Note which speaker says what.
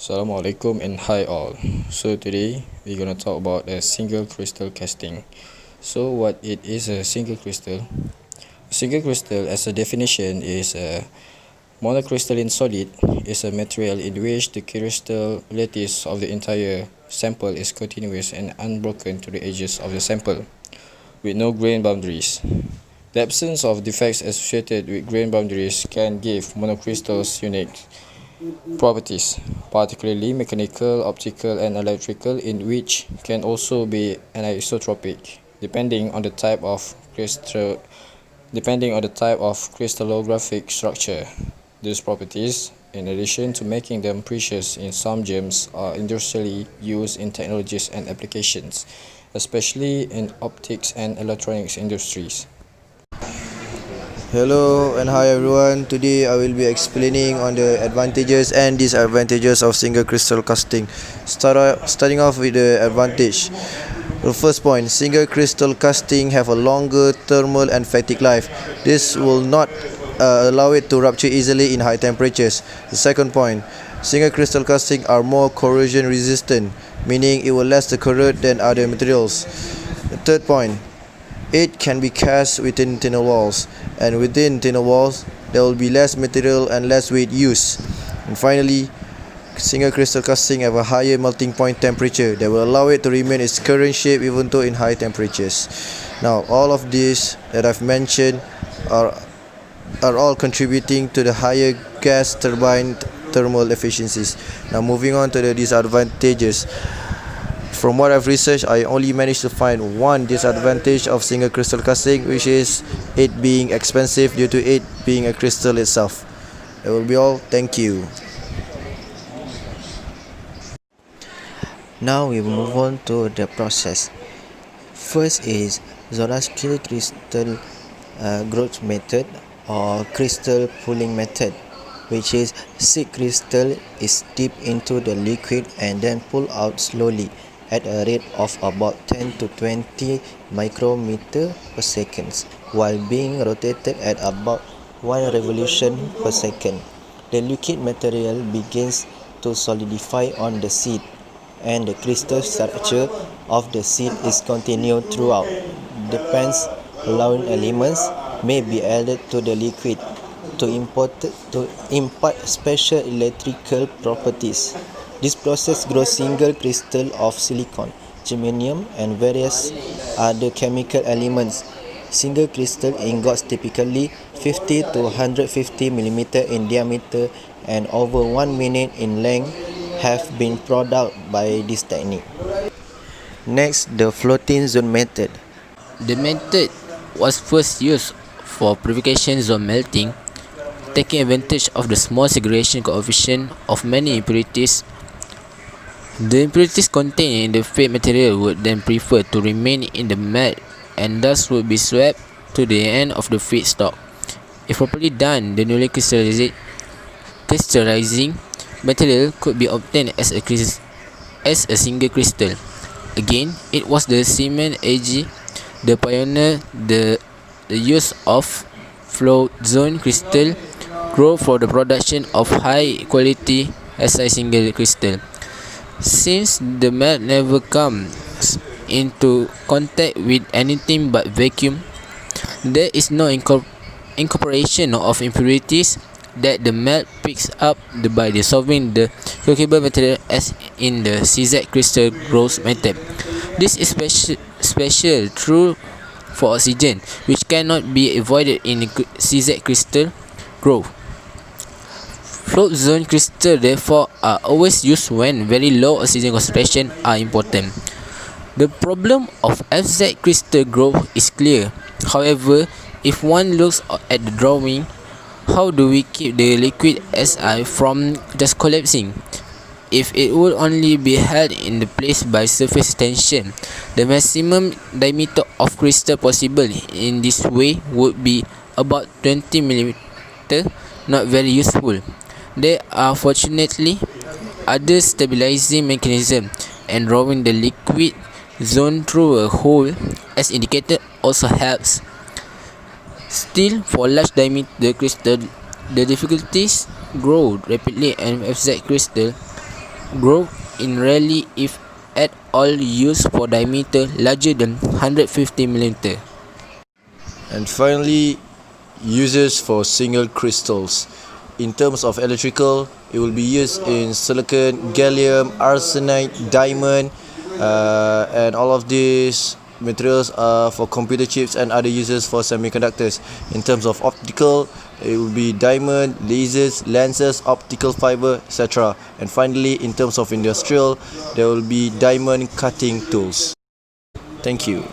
Speaker 1: Assalamualaikum and hi all. So today we're gonna talk about a single crystal casting. So what it is a single crystal? A single crystal, as a definition, is a monocrystalline solid. Is a material in which the crystal lattice of the entire sample is continuous and unbroken to the edges of the sample, with no grain boundaries. The absence of defects associated with grain boundaries can give monocrystals unique properties, particularly mechanical, optical, and electrical, in which can also be anisotropic, depending on the type of crystallographic structure. These properties, in addition to making them precious in some gems, are industrially used in technologies and applications, especially in optics and electronics industries.
Speaker 2: Hello and hi everyone. Today I will be explaining on the advantages and disadvantages of single crystal casting. Starting off with the advantage. The first point, single crystal casting have a longer thermal and fatigue life. This will not allow it to rupture easily in high temperatures. The second point, single crystal casting are more corrosion resistant, meaning it will less corrode than other materials. The third point, it can be cast within thinner walls, and within thinner walls there will be less material and less weight used. And finally, single crystal casting have a higher melting point temperature that will allow it to remain its current shape even though in high temperatures. Now, all of these that I've mentioned are all contributing to the higher gas turbine thermal efficiencies. Now, moving on to the disadvantages. From what I've researched, I only managed to find one disadvantage of single crystal casting, which is it being expensive due to it being a crystal itself. That will be all. Thank you.
Speaker 3: Now we move on to the process. First is Zoroastrian crystal growth method or crystal pulling method, which is seed crystal is dipped into the liquid and then pulled out slowly at a rate of about 10 to 20 micrometer per second, while being rotated at about 1 revolution per second. The liquid material begins to solidify on the seed, and the crystal structure of the seed is continued throughout. Depends, allowing elements may be added to the liquid to impart special electrical properties. This process grows single crystal of silicon, germanium, and various other chemical elements. Single crystal ingots, typically 50 to 150 mm in diameter and over 1 minute in length, have been produced by this technique. Next, the floating zone method.
Speaker 4: The method was first used for purification zone melting, taking advantage of the small segregation coefficient of many impurities. The impurities contained in the fed material would then prefer to remain in the melt and thus would be swept to the end of the feedstock. If properly done, the newly crystallizing material could be obtained as a single crystal. Again, it was the Siemens AG the pioneer the use of float zone crystal growth for the production of high quality Si single crystal. Since the melt never comes into contact with anything but vacuum, there is no incorporation of impurities that the melt picks up by dissolving the crucible material as in the CZ crystal growth method. This is special true for oxygen, which cannot be avoided in CZ crystal growth. Float zone crystal therefore are always used when very low oxygen concentration are important. The problem of FZ crystal growth is clear. However, if one looks at the drawing, how do we keep the liquid Si from just collapsing? If it would only be held in the place by surface tension, the maximum diameter of crystal possible in this way would be about 20 mm, not very useful. There are fortunately other stabilizing mechanisms, and drawing the liquid zone through a hole as indicated also helps. Still, for large diameter crystal, the difficulties grow rapidly, and FZ crystal grow in rarely if at all used for diameter larger than 150 mm.
Speaker 2: And finally, uses for single crystals. In terms of electrical, it will be used in silicon, gallium, arsenide, diamond, and all of these materials are for computer chips and other uses for semiconductors. In terms of optical, it will be diamond, lasers, lenses, optical fiber, etc. And finally, in terms of industrial, there will be diamond cutting tools. Thank you.